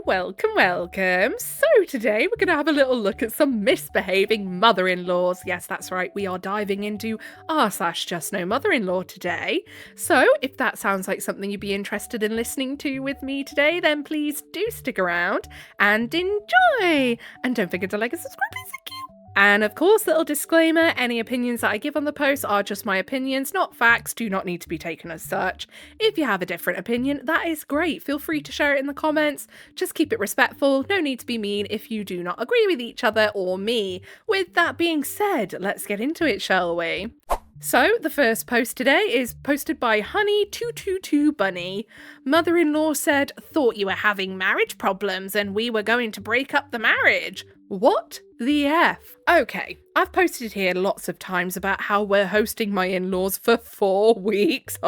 Welcome. So today we're going to have a little look at some misbehaving mother-in-laws. Yes, that's right, we are diving into r/JustNoMother-in-law today. So if that sounds like something you'd be interested in listening to with me today, then please do stick around and enjoy. And don't forget to like and subscribe, please. Thank you. And of course, little disclaimer, any opinions that I give on the post are just my opinions, not facts, do not need to be taken as such. If you have a different opinion, that is great. Feel free to share it in the comments. Just keep it respectful. No need to be mean if you do not agree with each other or me. With that being said, let's get into it, shall we? So, the first post today is posted by Honey222Bunny. Mother-in-law said, "Thought you were having marriage problems and we were going to break up the marriage." What the F? Okay, I've posted here lots of times about how we're hosting my in-laws for 4 weeks,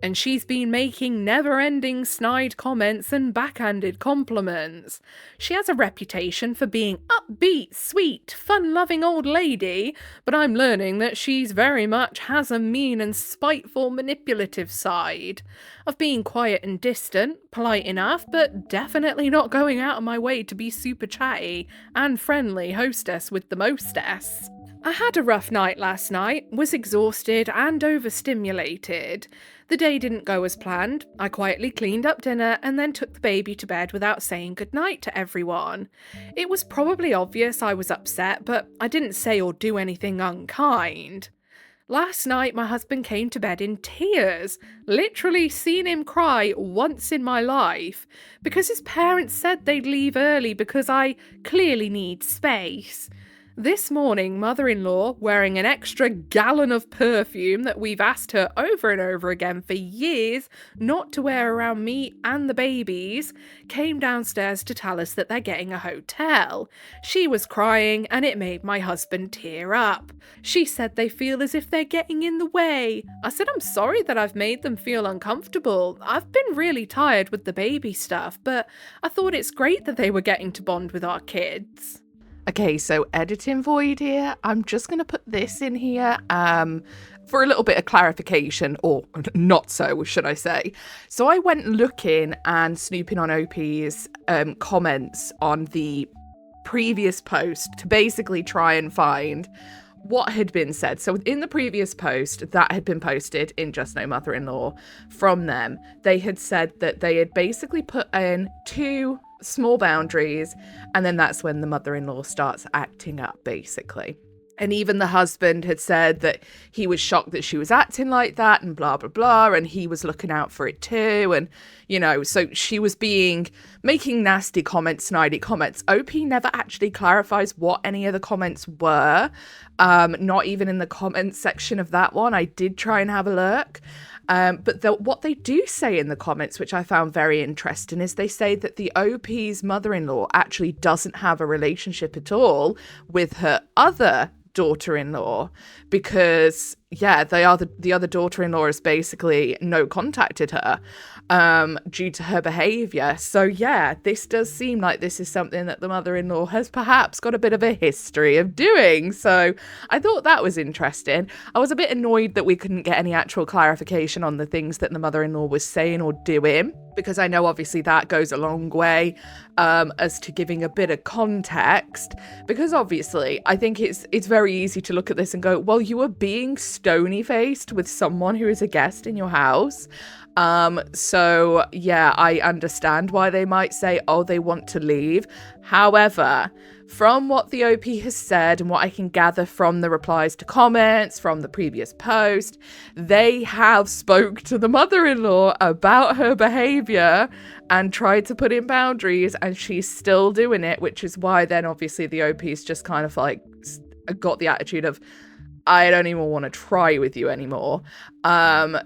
and she's been making never-ending snide comments and backhanded compliments. She has a reputation for being upbeat, sweet, fun-loving old lady, but I'm learning that she's very much has a mean and spiteful, manipulative side. Of being quiet and distant, polite enough, but definitely not going out of my way to be super chatty and friendly hostess with the mostess. I had a rough night last night, was exhausted and overstimulated. The day didn't go as planned. I quietly cleaned up dinner and then took the baby to bed without saying goodnight to everyone. It was probably obvious I was upset, but I didn't say or do anything unkind. Last night, my husband came to bed in tears, literally seen him cry once in my life, because his parents said they'd leave early because I clearly need space. This morning, mother-in-law, wearing an extra gallon of perfume that we've asked her over and over again for years not to wear around me and the babies, came downstairs to tell us that they're getting a hotel. She was crying and it made my husband tear up. She said they feel as if they're getting in the way. I said I'm sorry that I've made them feel uncomfortable. I've been really tired with the baby stuff, but I thought it's great that they were getting to bond with our kids. Okay, so editing void here. I'm just going to put this in here for a little bit of clarification, or not so, should I say. So I went looking and snooping on OP's comments on the previous post to basically try and find what had been said. So in the previous post that had been posted in Just No Mother-in-Law from them, they had said that they had basically put in 2 small boundaries, and then that's when the mother-in-law starts acting up, basically. And even the husband had said that he was shocked that she was acting like that and blah, blah, blah. And he was looking out for it too. And, you know, so she was making nasty comments, snidey comments. OP never actually clarifies what any of the comments were. Not even in the comments section of that one. I did try and have a look. But what they do say in the comments, which I found very interesting, is they say that the OP's mother-in-law actually doesn't have a relationship at all with her other daughter-in-law, because the other daughter-in-law has basically no contacted her due to her behavior. So this does seem like this is something that the mother-in-law has perhaps got a bit of a history of doing. So I thought that was interesting. I was a bit annoyed that we couldn't get any actual clarification on the things that the mother-in-law was saying or doing, because I know obviously that goes a long way as to giving a bit of context, because obviously I think it's very easy to look at this and go, well, you were being stony-faced with someone who is a guest in your house. I understand why they might say, oh, they want to leave. However, from what the OP has said and what I can gather from the replies to comments from the previous post, they have spoke to the mother-in-law about her behavior and tried to put in boundaries, and she's still doing it, which is why then obviously the OP's just kind of like got the attitude of, I don't even want to try with you anymore. I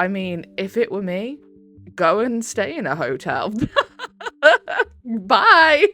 mean, if it were me, go and stay in a hotel. Bye.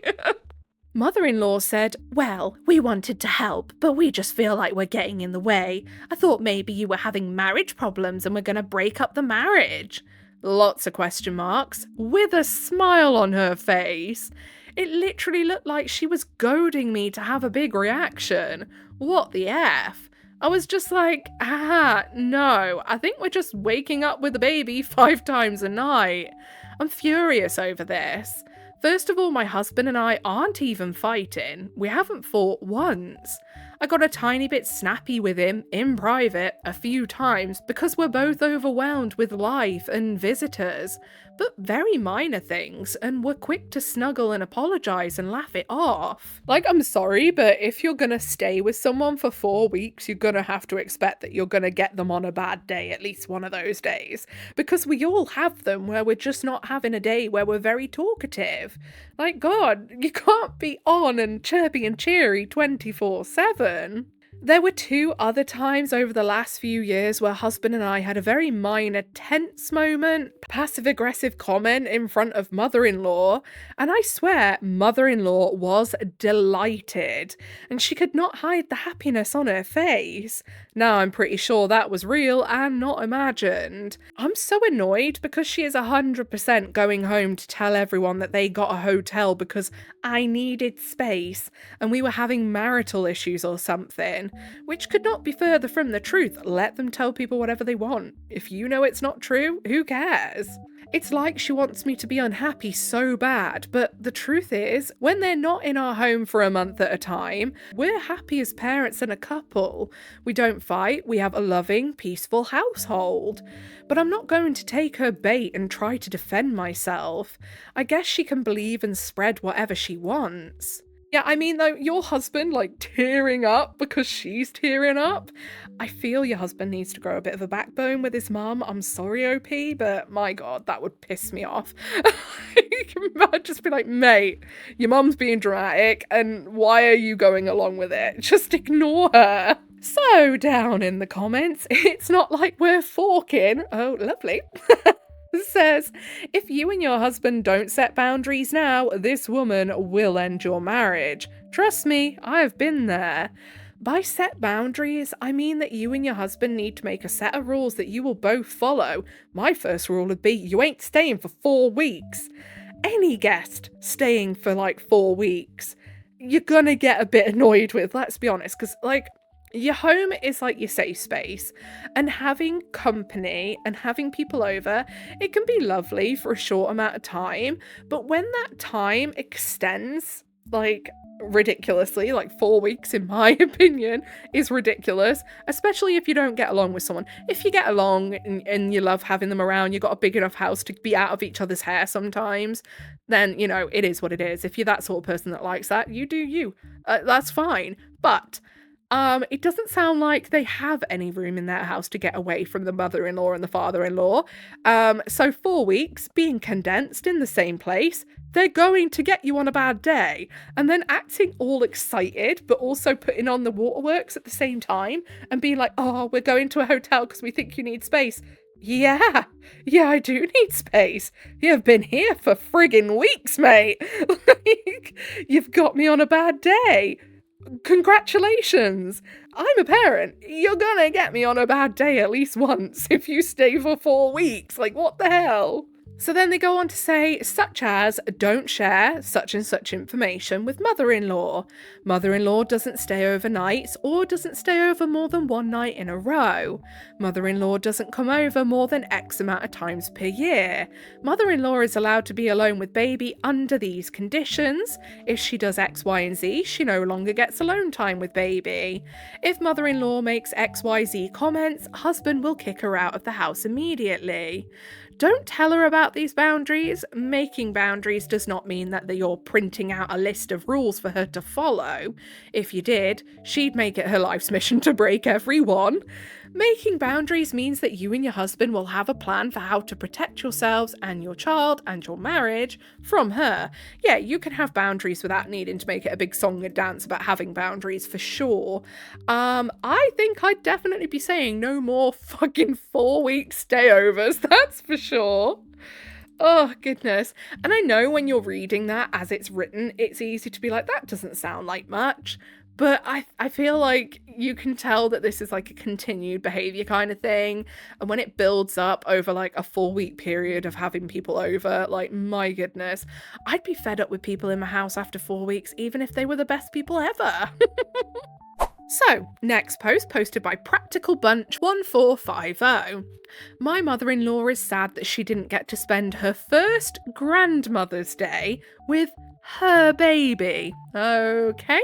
Mother-in-law said, "Well, we wanted to help, but we just feel like we're getting in the way. I thought maybe you were having marriage problems and we're going to break up the marriage." Lots of question marks, with a smile on her face. It literally looked like she was goading me to have a big reaction. What the F? I was just like, no, I think we're just waking up with a baby 5 times a night. I'm furious over this. First of all, my husband and I aren't even fighting. We haven't fought once. I got a tiny bit snappy with him in private a few times because we're both overwhelmed with life and visitors, but very minor things, and we're quick to snuggle and apologise and laugh it off. Like, I'm sorry, but if you're gonna stay with someone for 4 weeks, you're gonna have to expect that you're gonna get them on a bad day at least one of those days, because we all have them where we're just not having a day where we're very talkative. Like, God, you can't be on and chirpy and cheery 24/7. There were 2 other times over the last few years where husband and I had a very minor tense moment, passive-aggressive comment in front of mother-in-law, and I swear mother-in-law was delighted, and she could not hide the happiness on her face. Now I'm pretty sure that was real and not imagined. I'm so annoyed because she is 100% going home to tell everyone that they got a hotel because I needed space and we were having marital issues or something. Which could not be further from the truth. Let them tell people whatever they want. If you know it's not true, who cares? It's like she wants me to be unhappy so bad, but the truth is, when they're not in our home for a month at a time, we're happy as parents and a couple. We don't fight, we have a loving, peaceful household. But I'm not going to take her bait and try to defend myself. I guess she can believe and spread whatever she wants. Yeah, I mean, though, your husband, like, tearing up because she's tearing up. I feel your husband needs to grow a bit of a backbone with his mum. I'm sorry, OP, but my God, that would piss me off. I'd just be like, mate, your mum's being dramatic, and why are you going along with it? Just ignore her. So, down in the comments, it's not like we're forking. Oh, lovely. Says, if you and your husband don't set boundaries now, this woman will end your marriage. Trust me, I've been there. By set boundaries, I mean that you and your husband need to make a set of rules that you will both follow. My first rule would be you ain't staying for 4 weeks. Any guest staying for like 4 weeks, you're gonna get a bit annoyed with, let's be honest, because like, your home is like your safe space, and having company and having people over, it can be lovely for a short amount of time, but when that time extends, like, ridiculously, like 4 weeks in my opinion is ridiculous, especially if you don't get along with someone. If you get along and you love having them around, you've got a big enough house to be out of each other's hair sometimes, then, you know, it is what it is. If you're that sort of person that likes that, you do you. That's fine. But it doesn't sound like they have any room in their house to get away from the mother-in-law and the father-in-law. So 4 weeks being condensed in the same place, they're going to get you on a bad day. And then acting all excited, but also putting on the waterworks at the same time and being like, oh, we're going to a hotel because we think you need space. Yeah, I do need space. You've been here for friggin' weeks, mate. Like, you've got me on a bad day. Congratulations! I'm a parent. You're gonna get me on a bad day at least once if you stay for 4 weeks. Like, what the hell? So then they go on to say, such as, don't share such and such information with mother-in-law. Mother-in-law doesn't stay overnight or doesn't stay over more than 1 night in a row. Mother-in-law doesn't come over more than X amount of times per year. Mother-in-law is allowed to be alone with baby under these conditions. If she does X, Y, and Z, she no longer gets alone time with baby. If mother-in-law makes X, Y, Z comments, husband will kick her out of the house immediately. Don't tell her about these boundaries. Making boundaries does not mean that you're printing out a list of rules for her to follow. If you did, she'd make it her life's mission to break every one. Making boundaries means that you and your husband will have a plan for how to protect yourselves and your child and your marriage from her. Yeah, you can have boundaries without needing to make it a big song and dance about having boundaries for sure. I think I'd definitely be saying no more fucking 4-week stayovers, that's for sure. Oh, goodness. And I know when you're reading that as it's written, it's easy to be like, that doesn't sound like much. But I feel like you can tell that this is like a continued behaviour kind of thing. And when it builds up over like a 4-week period of having people over, like, my goodness, I'd be fed up with people in my house after 4 weeks, even if they were the best people ever. So, next post posted by Practical Bunch 1450. My mother-in-law is sad that she didn't get to spend her first grandmother's day with her baby. Okay.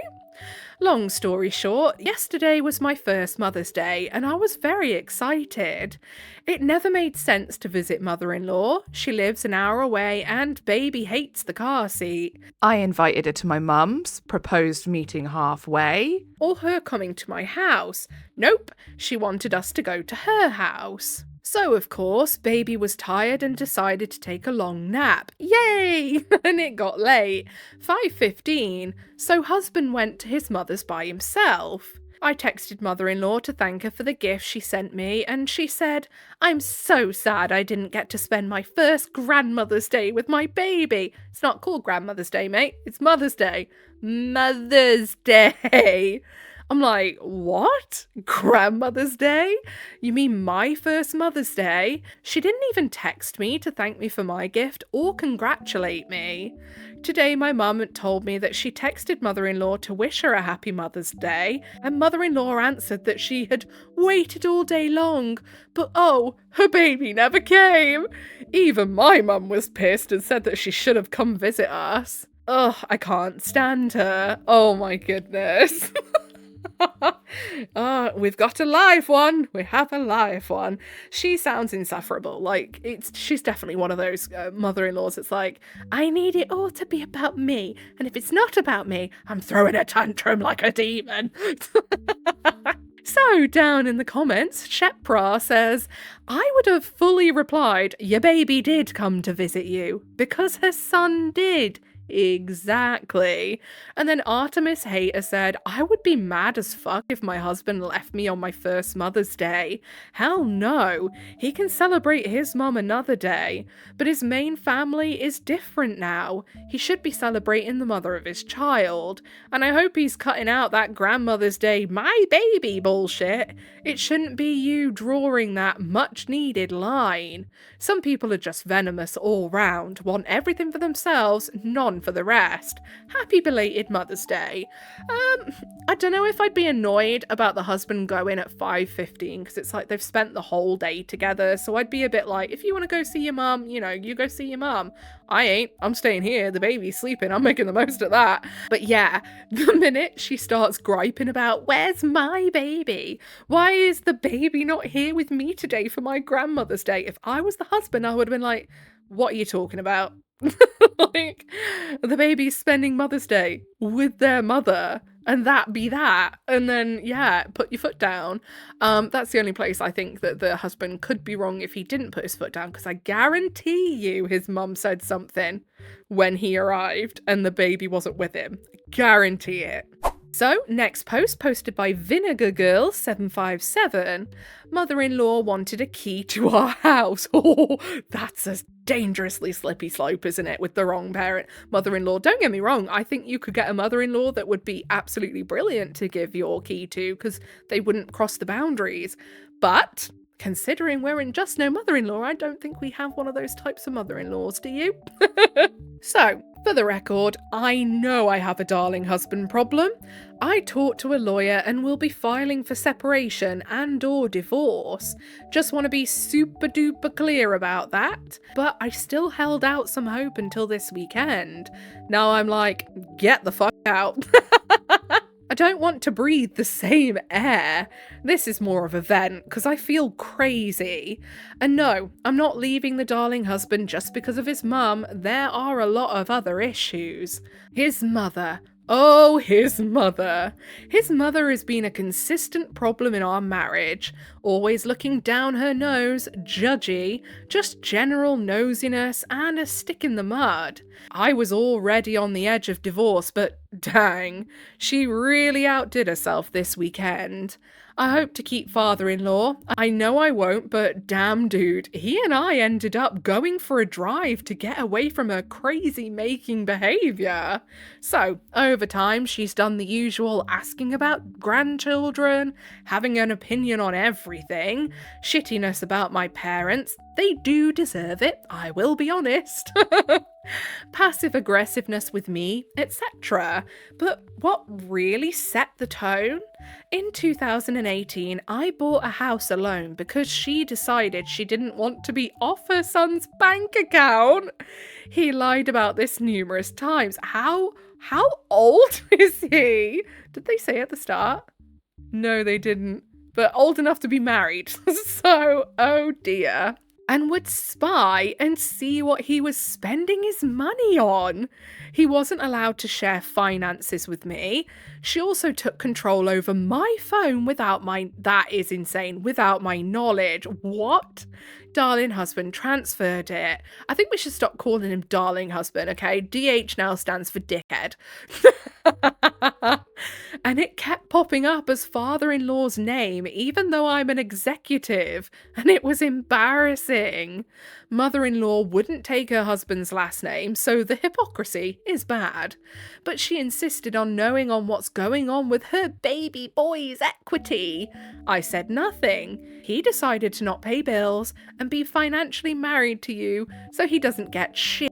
Long story short, yesterday was my first Mother's Day and I was very excited. It never made sense to visit mother-in-law. She lives an hour away and baby hates the car seat. I invited her to my mum's, proposed meeting halfway. Or her coming to my house. Nope, she wanted us to go to her house. So, of course, baby was tired and decided to take a long nap. Yay! And it got late. 5:15, so husband went to his mother's by himself. I texted mother-in-law to thank her for the gift she sent me, and she said, "I'm so sad I didn't get to spend my first grandmother's day with my baby." It's not called Grandmother's Day, mate. It's Mother's Day. Mother's Day. I'm like, what? Grandmother's Day? You mean my first Mother's Day? She didn't even text me to thank me for my gift or congratulate me. Today my mum told me that she texted mother-in-law to wish her a happy Mother's Day, and mother-in-law answered that she had waited all day long, but oh, her baby never came. Even my mum was pissed and said that she should have come visit us. Ugh, I can't stand her. Oh my goodness. We've got a live one. We have a live one. She sounds insufferable. Like, she's definitely one of those mother-in-laws that's like, I need it all to be about me, and if it's not about me, I'm throwing a tantrum like a demon. So, down in the comments, Shepra says, I would have fully replied, your baby did come to visit you, because her son did. Exactly. And then Artemis Hater said, I would be mad as fuck if my husband left me on my first Mother's Day. Hell no. He can celebrate his mum another day. But his main family is different now. He should be celebrating the mother of his child. And I hope he's cutting out that Grandmother's Day, my baby bullshit. It shouldn't be you drawing that much needed line. Some people are just venomous all round, want everything for themselves, none for the rest. Happy belated Mother's Day. I don't know if I'd be annoyed about the husband going at 5:15 because it's like they've spent the whole day together, so I'd be a bit like, if you want to go see your mum, you go see your mum. I ain't. I'm staying here. The baby's sleeping. I'm making the most of that. But yeah, the minute she starts griping about, where's my baby? Why is the baby not here with me today for my grandmother's day? If I was the husband, I would have been like, what are you talking about? Like, the baby's spending Mother's Day with their mother, and that be that. And then, yeah, put your foot down. That's the only place I think that the husband could be wrong if he didn't put his foot down, because I guarantee you his mum said something when he arrived and the baby wasn't with him. Guarantee it. So, next post posted by Vinegar Girl 757. Mother-in-law wanted a key to our house. Oh, that's a dangerously slippy slope, isn't it, with the wrong parent? Mother-in-law, don't get me wrong, I think you could get a mother-in-law that would be absolutely brilliant to give your key to, because they wouldn't cross the boundaries. But considering we're in Just No Mother-in-Law, I don't think we have one of those types of mother-in-laws, do you? So, for the record, I know I have a darling husband problem. I talked to a lawyer and will be filing for separation and or divorce. Just want to be super duper clear about that. But I still held out some hope until this weekend. Now I'm like, get the fuck out. I don't want to breathe the same air. This is more of a vent because I feel crazy. And no, I'm not leaving the darling husband just because of his mum. There are a lot of other issues. His mother. Oh, his mother. His mother has been a consistent problem in our marriage. Always looking down her nose, judgy, just general nosiness and a stick in the mud. I was already on the edge of divorce, but dang, she really outdid herself this weekend. I hope to keep father-in-law. I know I won't, but damn dude, he and I ended up going for a drive to get away from her crazy-making behaviour. So, over time, she's done the usual asking about grandchildren, having an opinion on everything, shittiness about my parents, They do deserve it, I will be honest. Passive aggressiveness with me, etc. But what really set the tone? In 2018, I bought a house alone because she decided she didn't want to be off her son's bank account. He lied about this numerous times. How old is he? Did they say at the start? No, they didn't. But old enough to be married. So, oh dear. And would spy and see what he was spending his money on. He wasn't allowed to share finances with me. She also took control over my phone that is insane, without my knowledge. What? Darling husband transferred it. I think we should stop calling him darling husband, okay? DH now stands for dickhead. And it kept popping up as father-in-law's name, even though I'm an executive, and it was embarrassing. Mother-in-law wouldn't take her husband's last name, so the hypocrisy is bad. But she insisted on knowing on what's going on with her baby boy's equity. I said nothing. He decided to not pay bills and be financially married to you, so he doesn't get shit.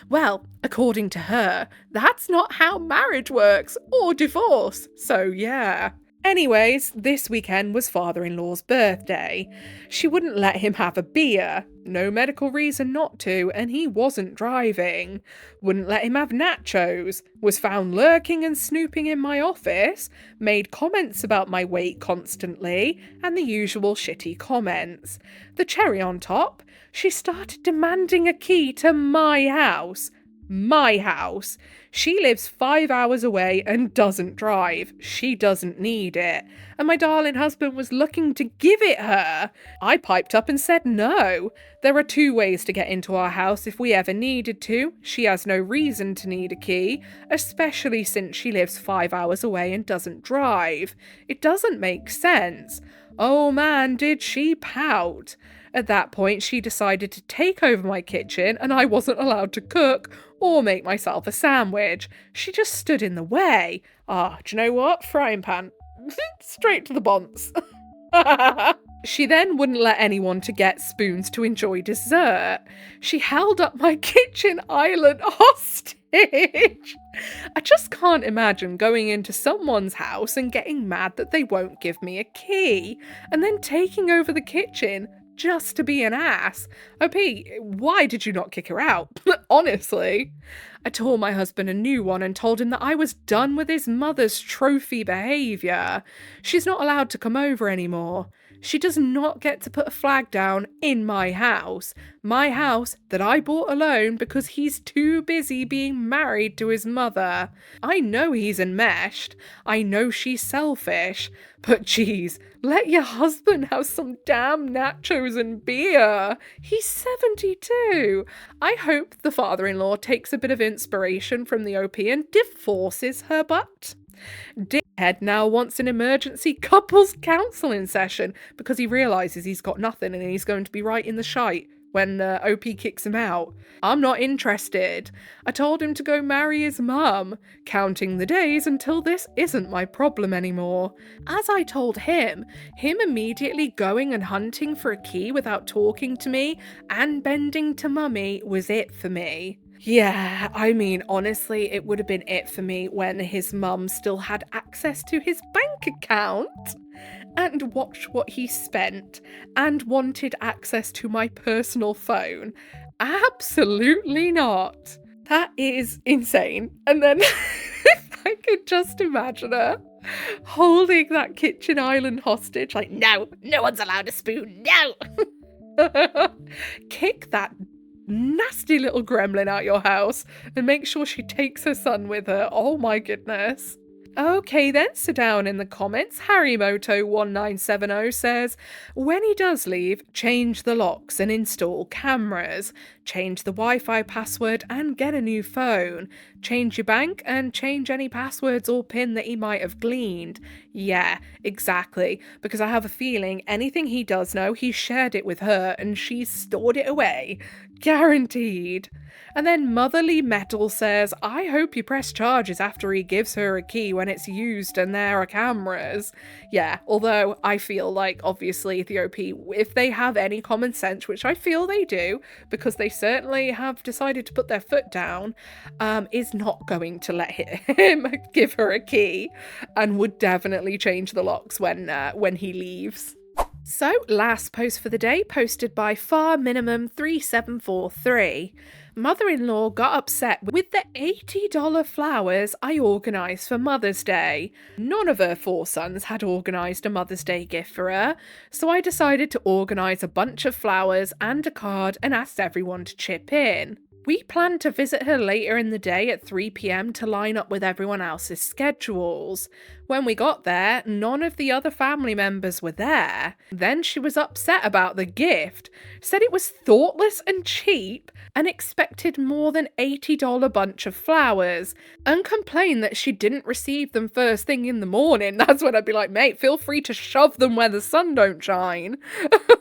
Well, according to her, that's not how marriage works, or divorce, so yeah. Anyways, this weekend was father-in-law's birthday. She wouldn't let him have a beer, no medical reason not to, and he wasn't driving. Wouldn't let him have nachos, was found lurking and snooping in my office, made comments about my weight constantly, and the usual shitty comments. The cherry on top, she started demanding a key to my house. My house. She lives 5 hours away and doesn't drive. She doesn't need it. And my darling husband was looking to give it her. I piped up and said no. There are 2 ways to get into our house if we ever needed to. She has no reason to need a key, especially since she lives 5 hours away and doesn't drive. It doesn't make sense. Oh man, did she pout. At that point, she decided to take over my kitchen and I wasn't allowed to cook or make myself a sandwich. She just stood in the way. Do you know what? Frying pan. Straight to the bonce. She then wouldn't let anyone to get spoons to enjoy dessert. She held up my kitchen island hostage. I just can't imagine going into someone's house and getting mad that they won't give me a key, and then taking over the kitchen just to be an ass. OP, why did you not kick her out? Honestly. I tore my husband a new one and told him that I was done with his mother's trophy behaviour. She's not allowed to come over anymore. She does not get to put a flag down in my house that I bought alone because he's too busy being married to his mother. I know he's enmeshed. I know she's selfish. But geez, let your husband have some damn nachos and beer. He's 72. I hope the father-in-law takes a bit of inspiration from the OP and divorces her butt. Dickhead now wants an emergency couples counselling session because he realises he's got nothing and he's going to be right in the shite when OP kicks him out. I'm not interested. I told him to go marry his mum, counting the days until this isn't my problem anymore. As I told him immediately going and hunting for a key without talking to me and bending to mummy was it for me. Yeah, I mean, honestly, it would have been it for me when his mum still had access to his bank account and watched what he spent and wanted access to my personal phone. Absolutely not. That is insane. And then I could just imagine her holding that kitchen island hostage, like, no one's allowed a spoon, no! Kick that nasty little gremlin out your house and make sure she takes her son with her. Oh my goodness. Okay then, so down in the comments, Harrymoto1970 says, when he does leave, change the locks and install cameras. Change the Wi-Fi password and get a new phone. Change your bank and change any passwords or PIN that he might have gleaned. Yeah, exactly, because I have a feeling anything he does know, he shared it with her and she's stored it away. Guaranteed. And then Motherly Metal says, I hope you press charges after he gives her a key when it's used and there are cameras. Yeah, although I feel like, obviously, the OP, if they have any common sense, which I feel they do, because they certainly have decided to put their foot down, is not going to let him give her a key and would definitely change the locks when he leaves. So, last post for the day, posted by Far Minimum 3743. Mother-in-law got upset with the $80 flowers I organised for Mother's Day. None of her 4 sons had organised a Mother's Day gift for her, so I decided to organise a bunch of flowers and a card and asked everyone to chip in. We planned to visit her later in the day at 3 p.m. to line up with everyone else's schedules. When we got there, none of the other family members were there. Then she was upset about the gift, said it was thoughtless and cheap, and expected more than $80 bunch of flowers, and complained that she didn't receive them first thing in the morning. That's when I'd be like, mate, feel free to shove them where the sun don't shine.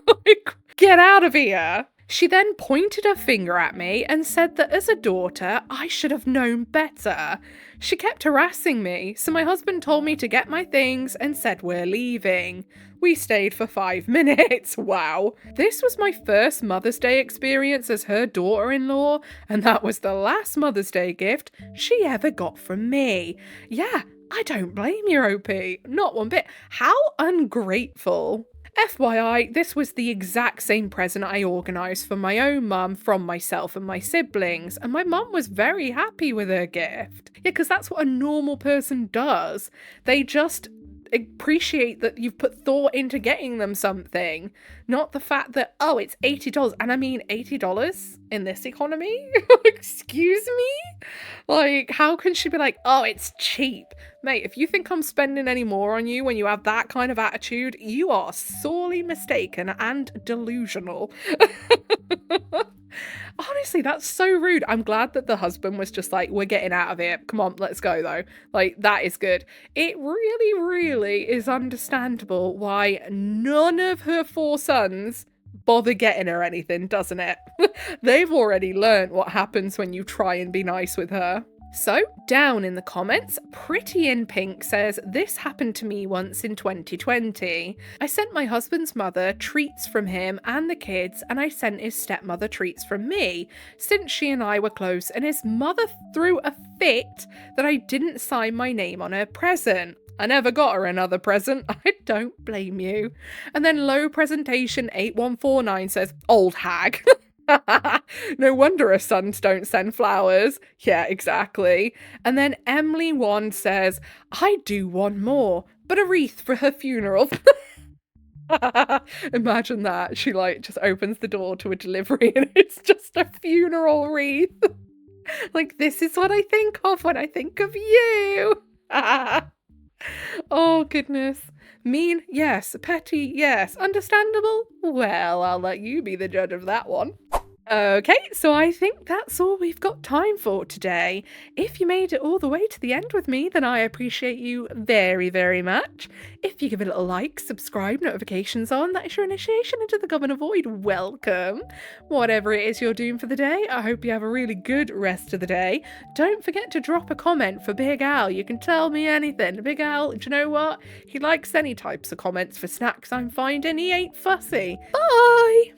Like, get out of here. She then pointed her finger at me and said that as a daughter, I should have known better. She kept harassing me, so my husband told me to get my things and said we're leaving. We stayed for 5 minutes. Wow. This was my first Mother's Day experience as her daughter-in-law, and that was the last Mother's Day gift she ever got from me. Yeah, I don't blame you, OP. Not one bit. How ungrateful. FYI, this was the exact same present I organised for my own mum from myself and my siblings, and my mum was very happy with her gift. Yeah, because that's what a normal person does. They just appreciate that you've put thought into getting them something, not the fact that, oh, it's $80. And I mean, $80 in this economy? Excuse me? Like, how can she be like, oh, it's cheap? Mate, if you think I'm spending any more on you when you have that kind of attitude, you are sorely mistaken and delusional. Honestly, that's so rude. I'm glad that the husband was just like, we're getting out of here. Come on, let's go though. Like, that is good. It really, really is understandable why none of her 4 sons bother getting her anything, doesn't it? They've already learnt what happens when you try and be nice with her. So, down in the comments, Pretty in Pink says, this happened to me once in 2020. I sent my husband's mother treats from him and the kids, and I sent his stepmother treats from me, since she and I were close, and his mother threw a fit that I didn't sign my name on her present. I never got her another present. I don't blame you. And then Low Presentation 8149 says, old hag. No wonder her sons don't send flowers. Yeah, exactly. And then Emily One says, I do want more, but a wreath for her funeral. Imagine that. She like just opens the door to a delivery and it's just a funeral wreath. Like, this is what I think of when I think of you. Oh, goodness. Mean, yes. Petty, yes. Understandable? Well, I'll let you be the judge of that one. Okay, so I think that's all we've got time for today. If you made it all the way to the end with me, then I appreciate you very, very much. If you give it a little like, subscribe, notifications on, that is your initiation into the Governor Void. Welcome. Whatever it is you're doing for the day, I hope you have a really good rest of the day. Don't forget to drop a comment for Big Al. You can tell me anything. Big Al, do you know what? He likes any types of comments for snacks I'm finding. He ain't fussy. Bye!